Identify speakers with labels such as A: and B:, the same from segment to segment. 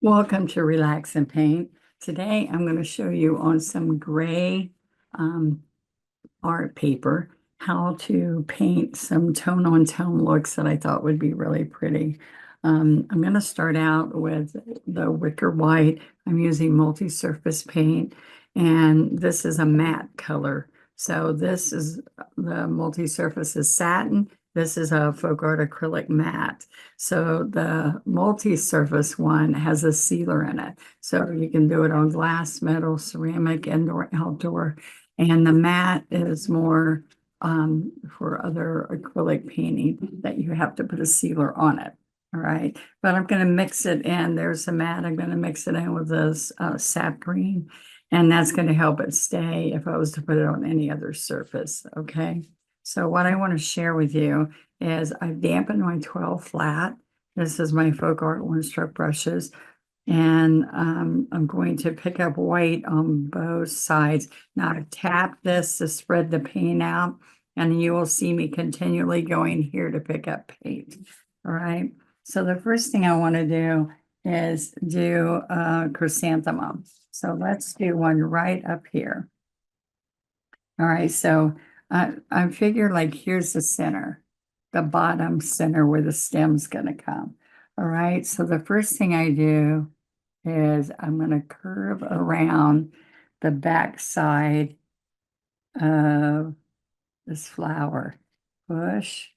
A: Welcome to Relax and Paint. Today I'm going to show you on some gray um, art paper how to paint some tone-on-tone looks that I thought would be really pretty. I'm going to start out with the wicker white. I'm using multi-surface paint, and this is a matte color. So this is the multi-surface is satin. This is a folk art acrylic matte. So the multi-surface one has a sealer in it. So you can do it on glass, metal, ceramic, indoor, outdoor. And the matte is more for other acrylic painting that you have to put a sealer on it. All right, but I'm going to mix it in. There's the matte. I'm going to mix it in with this sap green, and that's going to help it stay if I was to put it on any other surface. Okay, so what I want to share with you is I've dampened my 12 flat. This is my folk art one stroke brushes. And I'm going to pick up white on both sides. Now I tap this to spread the paint out, and you will see me continually going here to pick up paint. All right. So the first thing I want to do is do a chrysanthemum. So let's do one right up here. All right. So I figure like here's the center, the bottom center where the stem's going to come. All right. So the first thing I do is I'm going to curve around the back side of this flower. Push,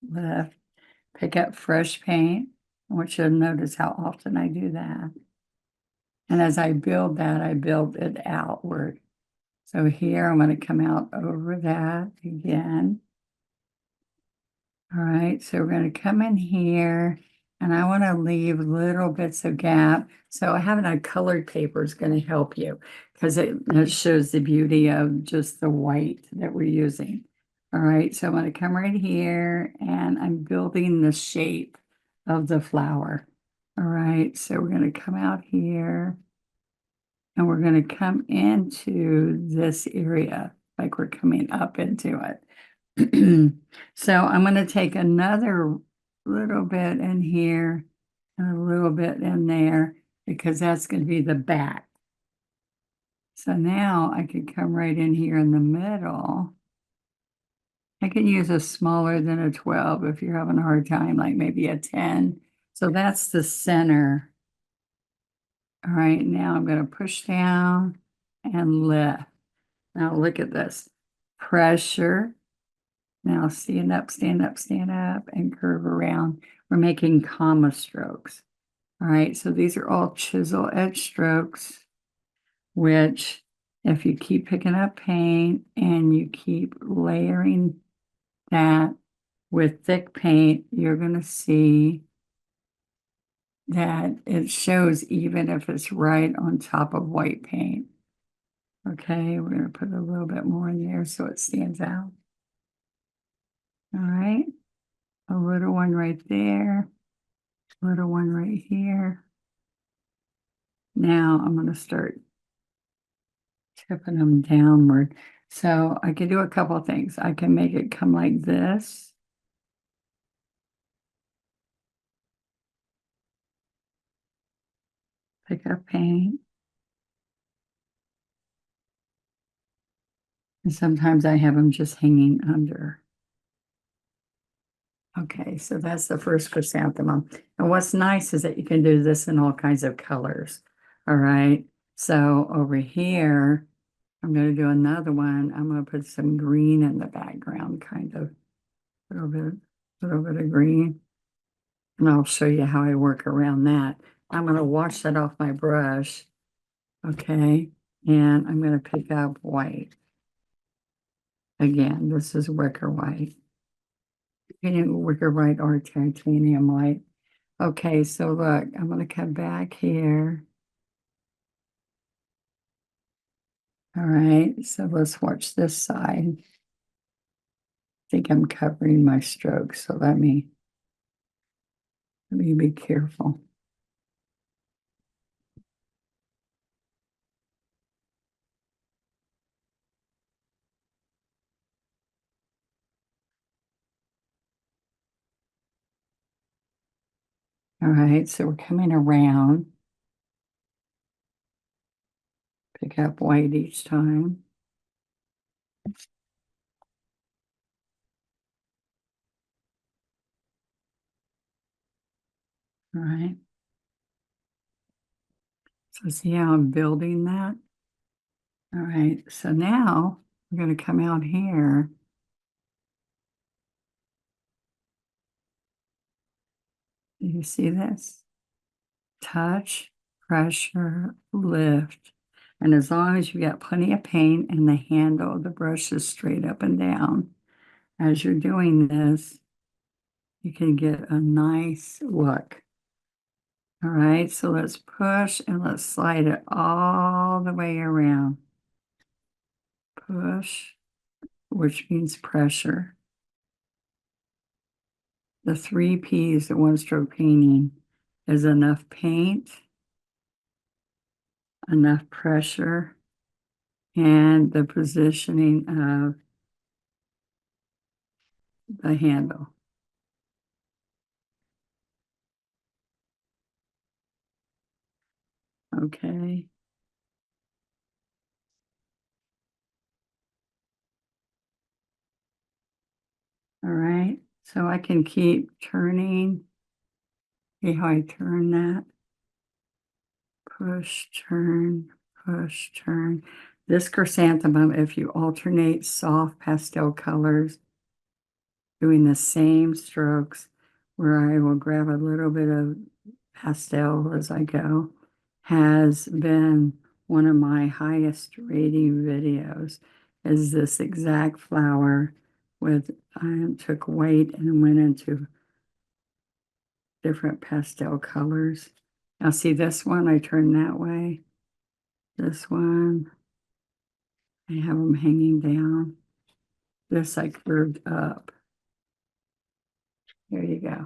A: lift, pick up fresh paint. I want you to notice how often I do that. And as I build that, I build it outward. So here I'm going to come out over that again. All right, so we're going to come in here, and I want to leave little bits of gap. So having a colored paper is going to help you because it shows the beauty of just the white that we're using. All right, so I'm going to come right here, and I'm building the shape of the flower. All right, so we're going to come out here, and we're going to come into this area like we're coming up into it. So I'm going to take another little bit in here and a little bit in there because that's going to be the back. So now I could come right in here in the middle. I can use a smaller than a 12 if you're having a hard time, like maybe a 10. So that's the center. All right, now I'm going to push down and lift. Now look at this. Pressure. Now stand up, and curve around. We're making comma strokes. All right, so these are all chisel edge strokes, which if you keep picking up paint and you keep layering that with thick paint, you're going to see that it shows even if it's right on top of white paint. Okay, we're going to put a little bit more in there so it stands out. All right, a little one right there, little one right here. Now I'm going to start tipping them downward. So I can do a couple of things. I can make it come like this. Pick up paint. And sometimes I have them just hanging under. Okay, so that's the first chrysanthemum. And what's nice is that you can do this in all kinds of colors. All right. So over here, I'm going to do another one. I'm going to put some green in the background, kind of a little bit of green. And I'll show you how I work around that. I'm going to wash that off my brush. Okay. And I'm going to pick up white. Again, this is wicker white. Wicker white or titanium white. Okay, so look, I'm going to come back here. All right, so let's watch this side. I think I'm covering my strokes, so let me be careful. All right, so we're coming around. pick up white each time. All right. So see how I'm building that? All right. So now we're going to come out here. Do you see this? Touch, pressure, lift. And as long as you got plenty of paint and the handle of the brush is straight up and down, as you're doing this, you can get a nice look. All right, so let's push and let's slide it all the way around. Push, which means pressure. The 3 P's, the one-stroke painting, is enough paint, enough pressure, and the positioning of the handle. Okay. All right. So I can keep turning. See how I turn that? Push, turn, push, turn. This chrysanthemum, if you alternate soft pastel colors, doing the same strokes, where I will grab a little bit of pastel as I go, has been one of my highest rating videos. Is this exact flower with, I took white and went into different pastel colors. Now see this one, I turn that way. This one, I have them hanging down. This I curved up. There you go.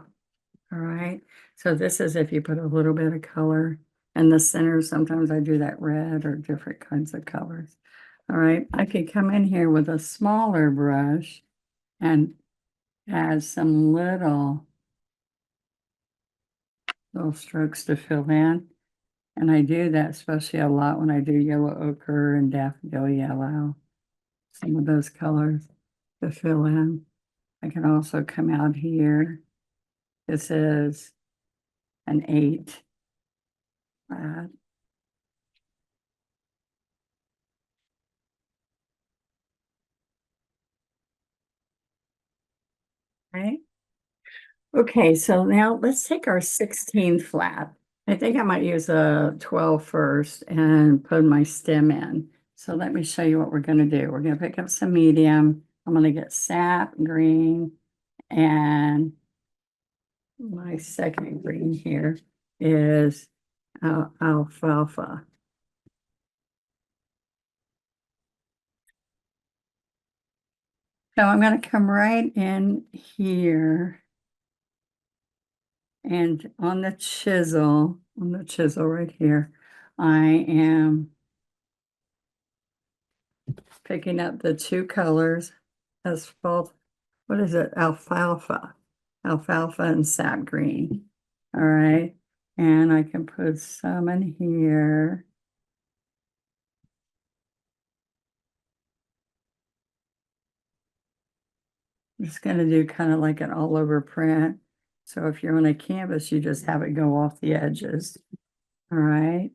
A: All right. So this is if you put a little bit of color in the center. Sometimes I do that red or different kinds of colors. All right. I could come in here with a smaller brush and add some little strokes to fill in. And I do that especially a lot when I do yellow ochre and daffodil yellow. Some of those colors to fill in. I can also come out here. This is an 8. Flat. Right. Okay, so now let's take our 16 flat. I think I might use a 12 first and put my stem in. So let me show you what we're going to do. We're going to pick up some medium. I'm going to get sap green, and my second green here is alfalfa. So I'm going to come right in here and on the chisel right here, I am picking up the 2 colors, asphalt, what is it? Alfalfa and sap green. All right. And I can put some in here. I'm just going to do kind of like an all over print. So if you're on a canvas, you just have it go off the edges. All right.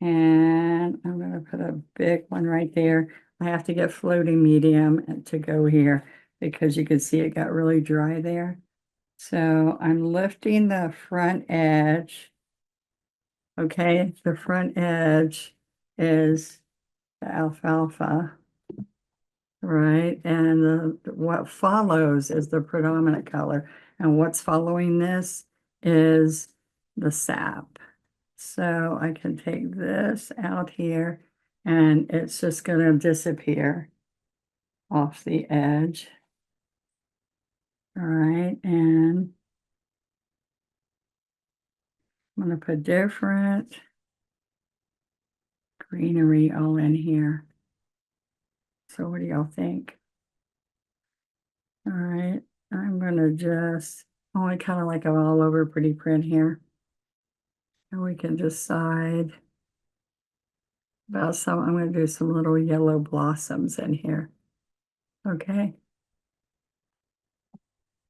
A: And I'm going to put a big one right there. I have to get floating medium to go here because you can see it got really dry there. So I'm lifting the front edge. Okay, the front edge is the alfalfa, right? And what follows is the predominant color. And what's following this is the sap. So I can take this out here and it's just going to disappear off the edge. All right, and I'm going to put different greenery all in here. So what do y'all think? All right, I'm going to just only kind of like an all over pretty print here. And we can decide about some, I'm going to do some little yellow blossoms in here. Okay.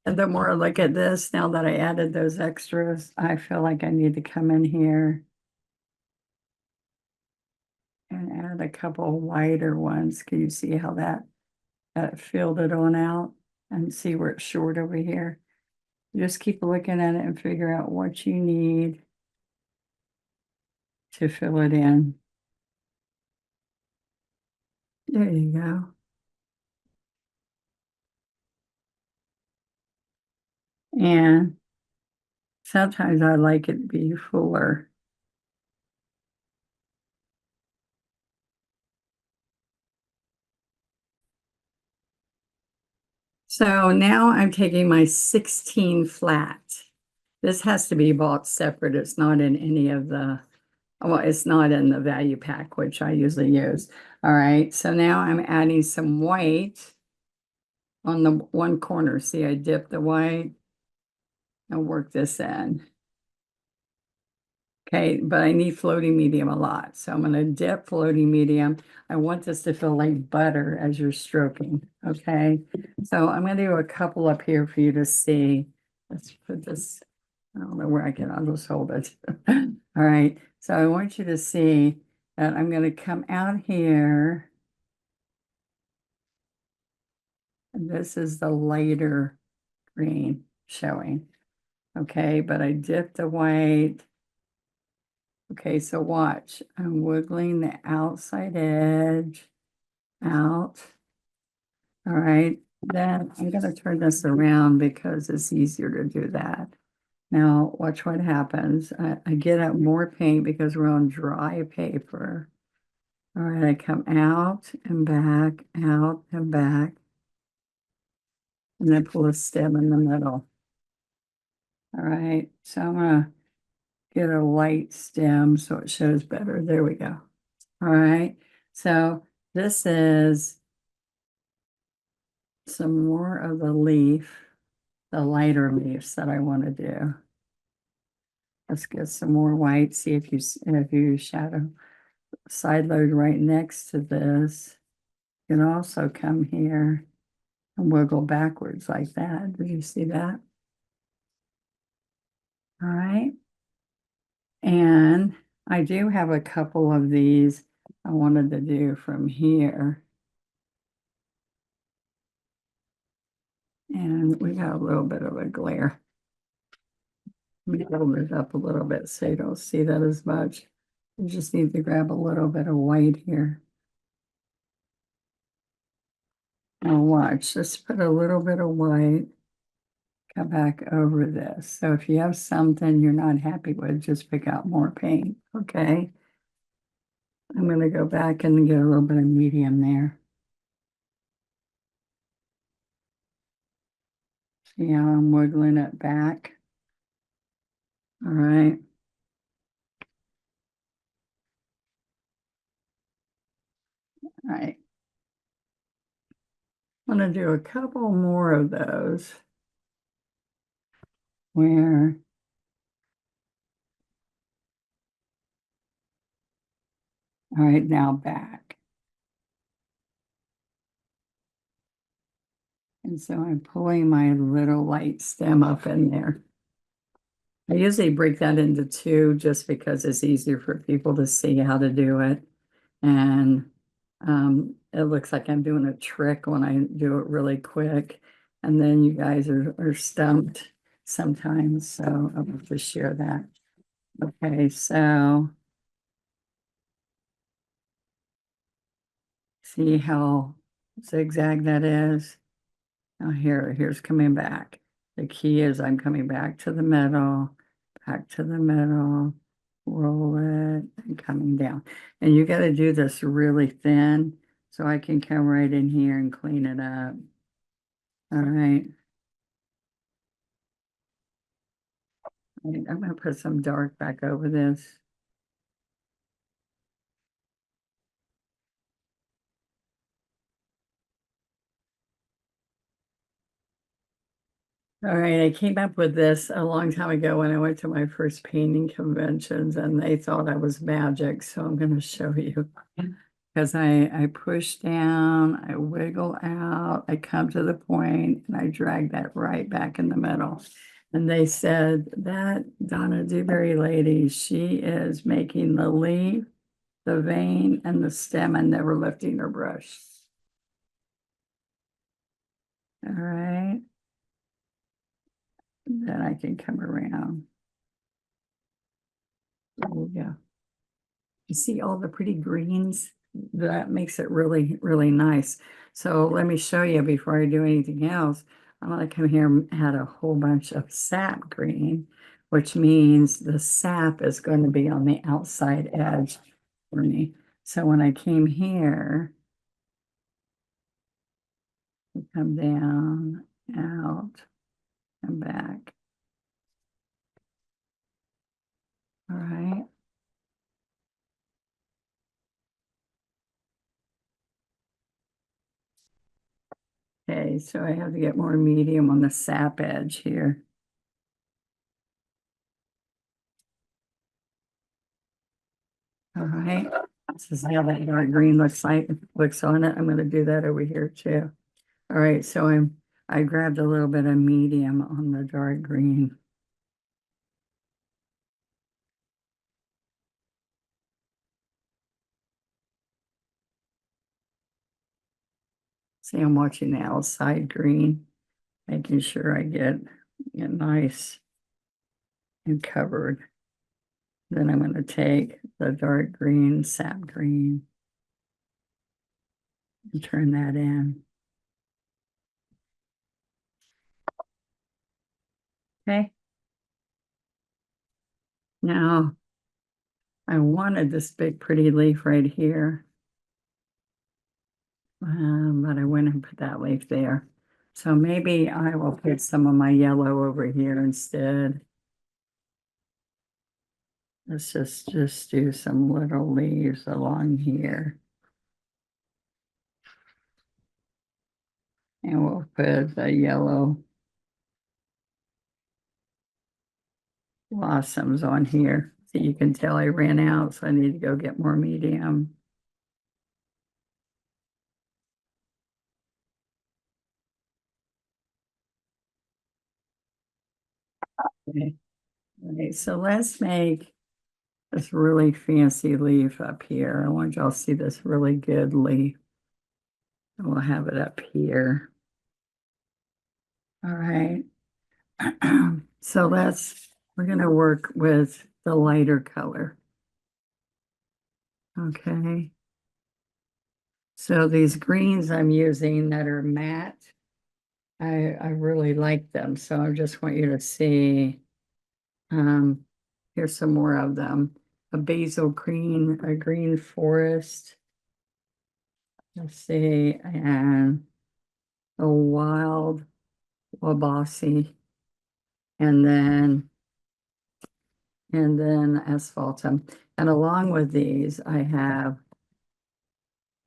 A: And the more I look at this, now that I added those extras, I feel like I need to come in here and add a couple wider ones. Can you see how that filled it on out and see where it's short over here? Just keep looking at it and figure out what you need to fill it in. There you go. And sometimes I like it be fuller. So now I'm taking my 16 flat. This has to be bought separate. It's not in any of the, well, it's not in the value pack, which I usually use. All right, so now I'm adding some white on the one corner. See, I dip the white and work this in. Okay, but I need floating medium a lot. So I'm going to dip floating medium. I want this to feel like butter as you're stroking. Okay, so I'm going to do a couple up here for you to see. Let's put this, I don't know where I can, I'll just hold it. All right, so I want you to see that I'm going to come out here. And this is the lighter green showing. Okay, but I dip the white. Okay, so watch. I'm wiggling the outside edge out. All right, then I'm going to turn this around because it's easier to do that. Now, watch what happens. I get up more paint because we're on dry paper. All right, I come out and back, out and back, and then pull a stem in the middle. All right, so I'm going to get a light stem so it shows better. There we go. All right, so this is some more of the leaf, the lighter leaves that I want to do. Let's get some more white. See if you shadow side load right next to this. You can also come here and wiggle backwards like that. Did you see that? All right. And I do have a couple of these I wanted to do from here. And we got a little bit of a glare. Let me hold it up a little bit so you don't see that as much. You just need to grab a little bit of white here. Now watch, just put a little bit of white, come back over this. So if you have something you're not happy with, just pick out more paint, okay? I'm gonna go back and get a little bit of medium there. See how I'm wiggling it back? All right. All right. I'm gonna do a couple more of those where, all right, now back. And so I'm pulling my little light stem up in there. I usually break that into two just because it's easier for people to see how to do it. And it looks like I'm doing a trick when I do it really quick. And then you guys are stumped sometimes. So I'll have to share that. Okay, so see how zigzag that is? Now here's coming back. The key is I'm coming back to the middle, back to the middle, roll it, and coming down. And you got to do this really thin so I can come right in here and clean it up. All right. I'm going to put some dark back over this. All right, I came up with this a long time ago when I went to my first painting conventions and they thought I was magic. So I'm going to show you because I push down, I wiggle out, I come to the point and I drag that right back in the middle. And they said that Donna Dewberry lady, she is making the leaf, the vein, and the stem and never lifting her brush. All right, then I can come around. There we go. You see all the pretty greens? That makes it really, really nice. So let me show you before I do anything else. I'm going to come here and add a whole bunch of sap green, which means the sap is going to be on the outside edge for me. So when I came here, come down, out, and back. All right. Okay, so I have to get more medium on the sap edge here. All right, this is how that dark green looks on it. I'm going to do that over here too. All right, so I grabbed a little bit of medium on the dark green. See, I'm watching the outside green, making sure I get it nice and covered. Then I'm going to take the dark green, sap green, and turn that in. Okay. Now, I wanted this big pretty leaf right here, but I went and put that leaf there. So maybe I will put some of my yellow over here instead. Let's just do some little leaves along here. And we'll put the yellow blossoms on here. So you can tell I ran out, so I need to go get more medium. Okay. All right, so let's make this really fancy leaf up here. I want y'all to see this really good leaf. And we'll have it up here. All right. So we're going to work with the lighter color. Okay. So these greens I'm using that are matte, I really like them. So I just want you to see, here's some more of them. A basil green, a green forest. Let's see, and a wild wabashi, and then asphaltum. And along with these, I have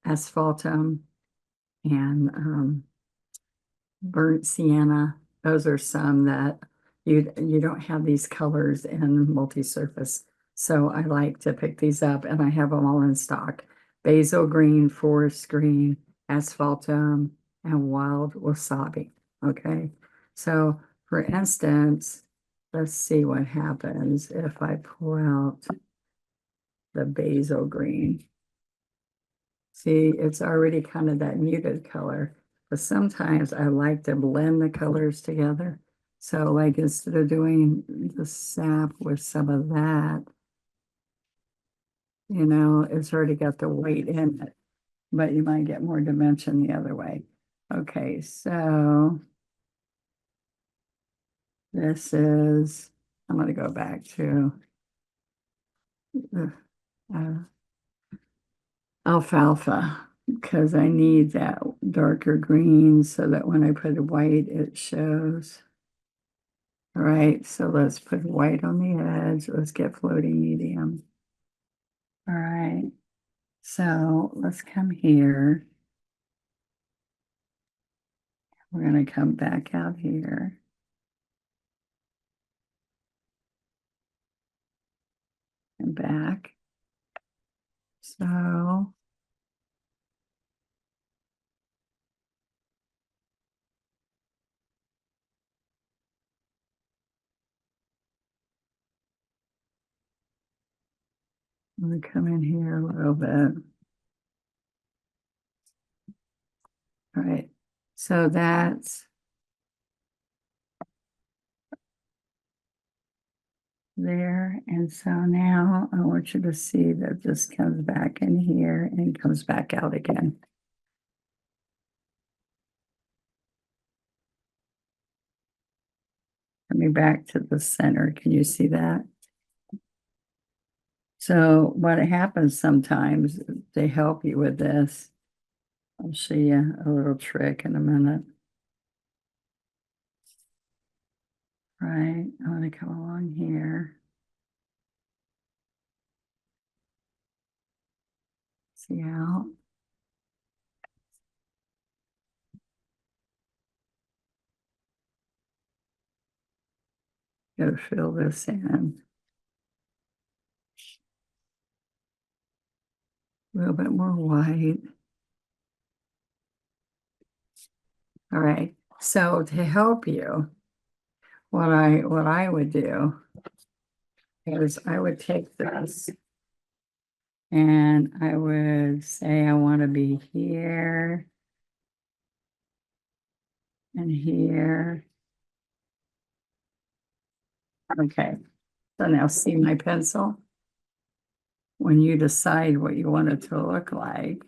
A: asphaltum and burnt sienna. Those are some that you don't have these colors in multi-surface. So I like to pick these up and I have them all in stock. Basil green, forest green, asphaltum, and wild wasabi. Okay. So for instance, let's see what happens if I pull out the basil green. See, it's already kind of that muted color, but sometimes I like to blend the colors together. So like instead of doing the sap with some of that, it's already got the white in it, but you might get more dimension the other way. Okay, so this is, I'm going to go back to the alfalfa because I need that darker green so that when I put white, it shows. All right, so let's put white on the edge. Let's get floating medium. All right, so let's come here. We're going to come back out here. come back. So I'm going to come in here a little bit. All right. So that's there. And so now I want you to see that this comes back in here and comes back out again. Coming back to the center. Can you see that? So what happens sometimes, they help you with this. I'll show you a little trick in a minute. Right, I want to come along here. See how? Gotta fill this in. A little bit more white. All right, so to help you, what I would do is I would take this and I would say I want to be here and here. Okay, so now see my pencil? When you decide what you want it to look like,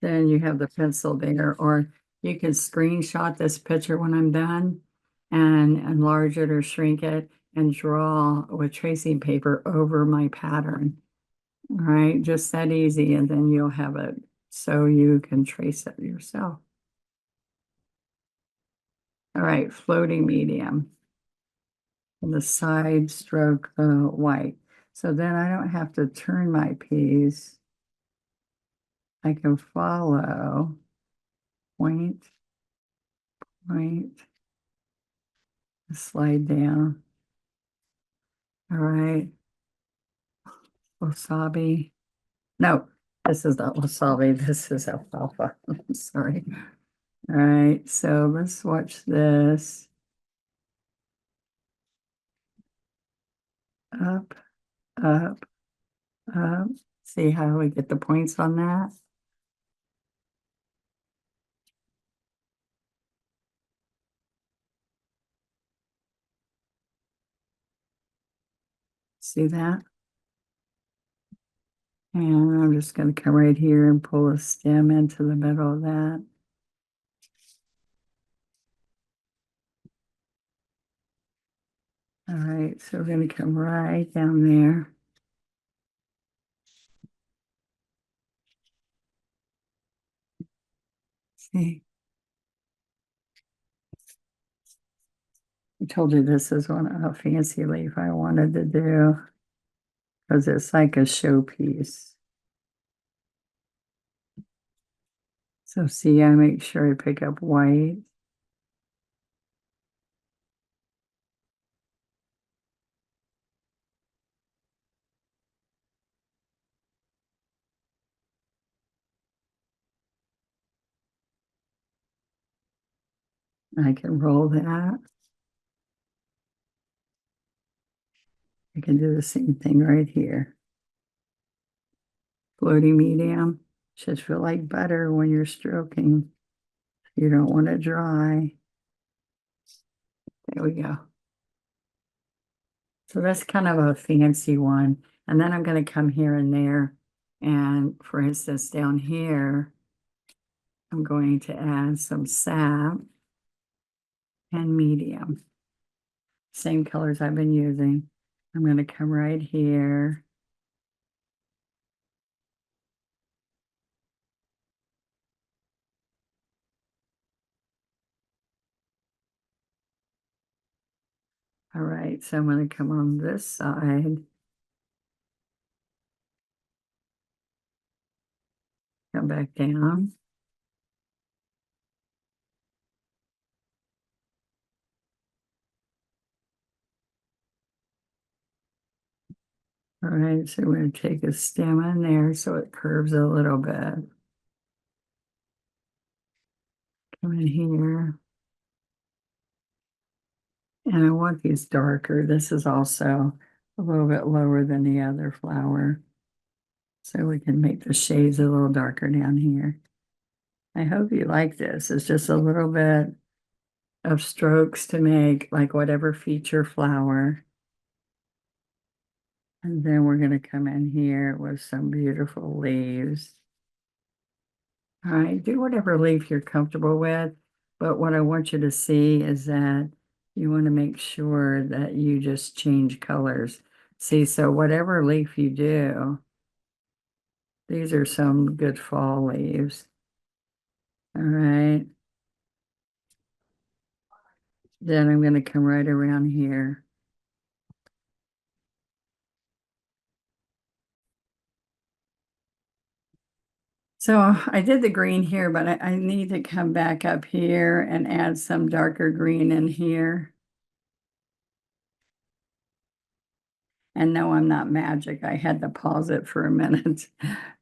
A: then you have the pencil there, or you can screenshot this picture when I'm done and enlarge it or shrink it and draw with tracing paper over my pattern. All right, just that easy, and then you'll have it so you can trace it yourself. All right, floating medium. And the side stroke white. So then I don't have to turn my piece. I can follow point, point, slide down. All right. Wasabi. No, this is not wasabi. This is alfalfa. I'm sorry. All right. So let's watch this. Up, up, up. See how we get the points on that? See that? And I'm just going to come right here and pull a stem into the middle of that. All right, so we're going to come right down there. See? I told you this is one a fancy leaf I wanted to do because it's like a showpiece. So see, I make sure I pick up white. I can roll that. I can do the same thing right here. Floating medium should feel like butter when you're stroking. You don't want it dry. There we go. So that's kind of a fancy one. And then I'm going to come here and there. And for instance, down here, I'm going to add some sap and medium. Same colors I've been using. I'm going to come right here. All right, so I'm going to come on this side. Come back down. All right, so we're going to take a stem in there so it curves a little bit. Come in here. And I want these darker. This is also a little bit lower than the other flower. So we can make the shades a little darker down here. I hope you like this. It's just a little bit of strokes to make like whatever feature flower. And then we're going to come in here with some beautiful leaves. All right, do whatever leaf you're comfortable with. But what I want you to see is that you want to make sure that you just change colors. See, so whatever leaf you do, these are some good fall leaves. All right. Then I'm going to come right around here. So I did the green here, but I need to come back up here and add some darker green in here. And no, I'm not magic. I had to pause it for a minute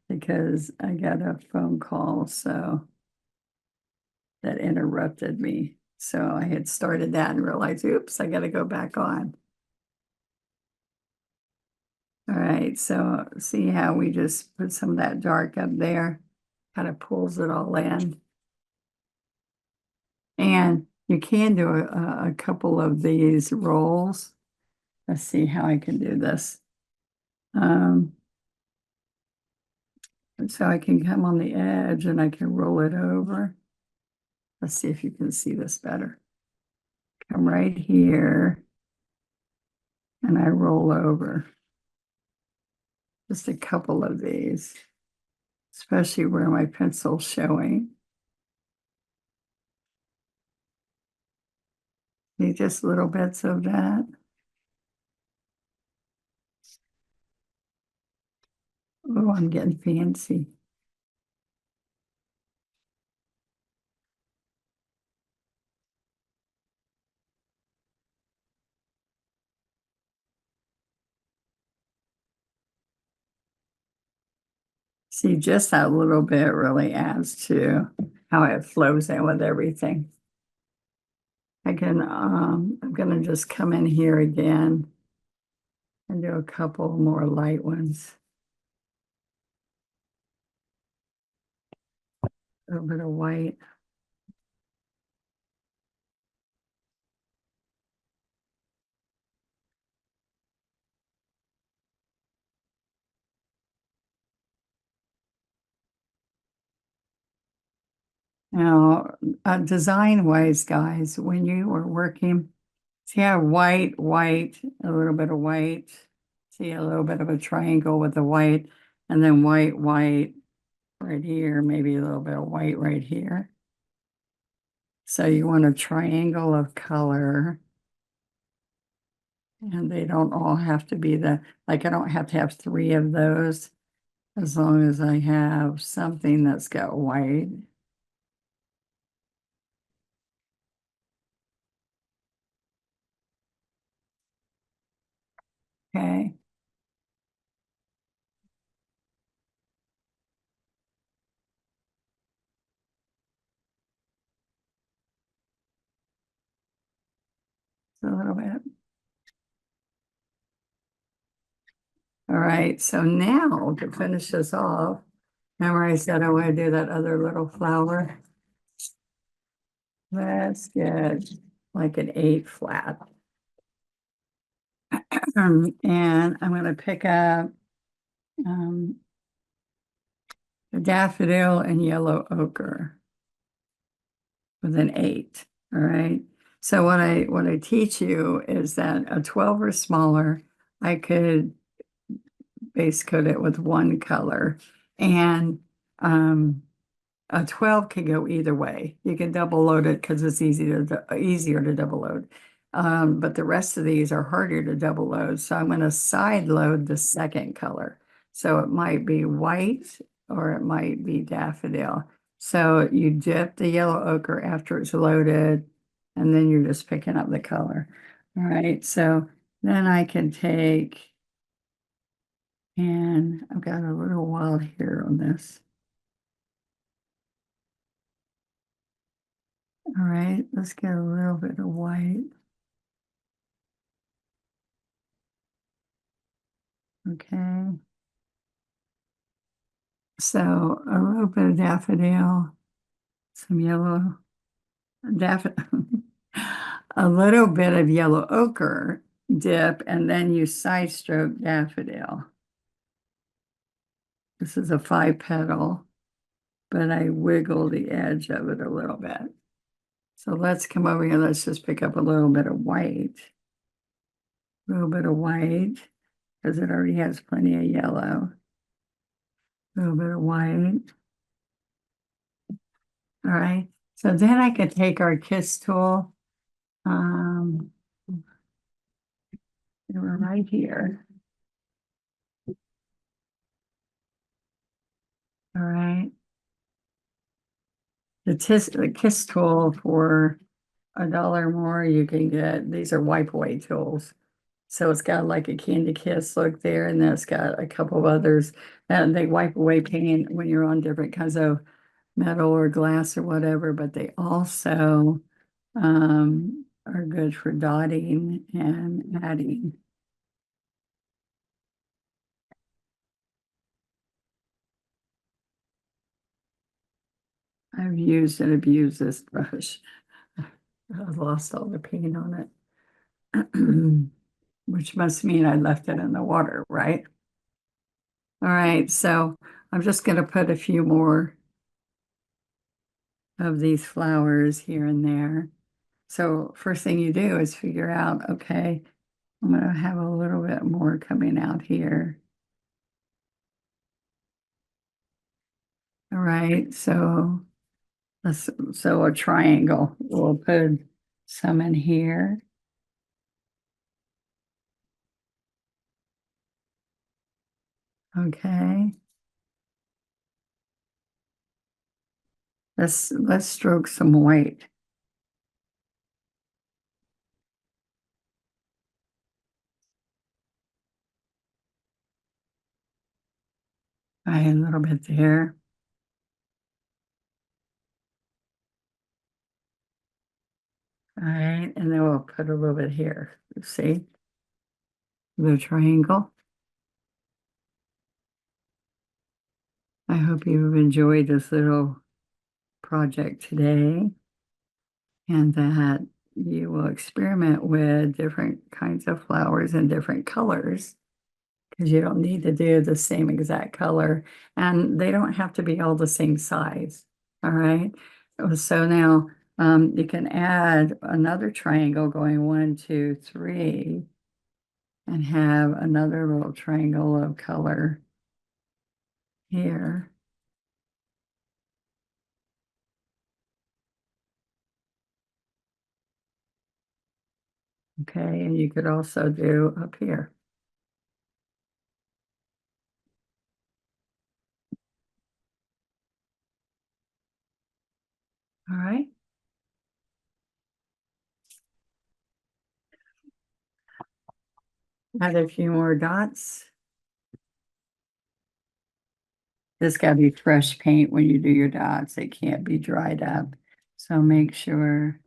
A: because I got a phone call, so that interrupted me. So I had started that and realized, oops, I got to go back on. All right, so see how we just put some of that dark up there, kind of pulls it all in. And you can do a couple of these rolls. Let's see how I can do this. So I can come on the edge and I can roll it over. Let's see if you can see this better. Come right here and I roll over. Just a couple of these, especially where my pencil's showing. See just little bits of that. Oh, I'm getting fancy. See, just that little bit really adds to how it flows in with everything. I'm gonna just come in here again and do a couple more light ones. A little bit of white. Now, design wise, guys, when you are working, see how white, white, a little bit of white, see a little bit of a triangle with the white, and then white, white right here, maybe a little bit of white right here. So you want a triangle of color. And they don't all have to be like I don't have to have three of those as long as I have something that's got white. Okay. A little bit. All right, so now to finish this off, remember I said I want to do that other little flower? Let's get like an 8 flat. And I'm going to pick up the daffodil and yellow ochre with an 8. All right. So what I teach you is that a 12 or smaller, I could base coat it with one color, and a 12 can go either way. You can double load it because it's easier to double load. But the rest of these are harder to double load. So I'm going to side load the second color. So it might be white or it might be daffodil. So you dip the yellow ochre after it's loaded, and then you're just picking up the color. All right, so then I can take And I've got a little wild hair on this. All right, let's get a little bit of white. Okay. So a little bit of daffodil, some yellow daffodil, a little bit of yellow ochre dip, and then you side stroke daffodil. This is a 5 petal, but I wiggle the edge of it a little bit. So let's come over here. Let's just pick up a little bit of white. A little bit of white, because it already has plenty of yellow. A little bit of white. All right. So then I could take our kiss tool. They were right here. All right. The kiss tool for $1 more, you can get, these are wipe away tools. So it's got like a candy kiss look there, and then it's got a couple of others that they wipe away paint when you're on different kinds of metal or glass or whatever, but they also are good for dotting and adding. I've used and abused this brush. I've lost all the paint on it, which must mean I left it in the water, right? All right, so I'm just going to put a few more of these flowers here and there. So first thing you do is figure out, okay, I'm going to have a little bit more coming out here. All right, so so a triangle. We'll put some in here. Okay. Let's stroke some white. All right, a little bit there. All right, and then we'll put a little bit here. See the triangle. I hope you've enjoyed this little project today, and that you will experiment with different kinds of flowers and different colors, because you don't need to do the same exact color, and they don't have to be all the same size. All right. So now you can add another triangle going 1, 2, 3, and have another little triangle of color here. Okay, and you could also do up here. All right. Add a few more dots. This got to be fresh paint when you do your dots. It can't be dried up. So make sure.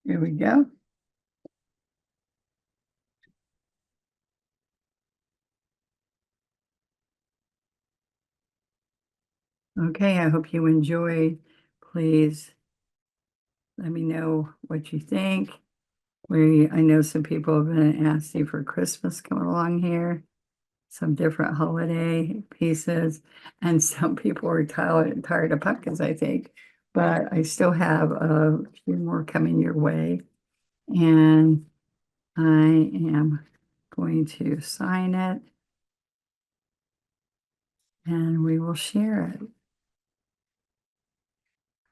A: Here we go. Okay, I hope you enjoyed. Please let me know what you think. I know some people have been asking for Christmas coming along here, some different holiday pieces, and some people are tired of pumpkins, I think. But I still have a few more coming your way, and I am going to sign it, and we will share it.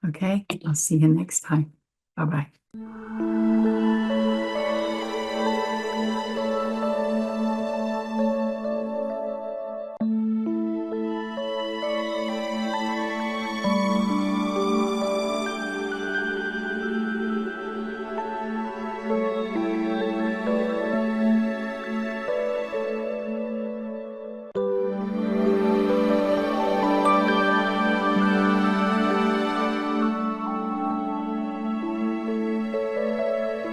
A: Okay, I'll see you next time. Bye-bye.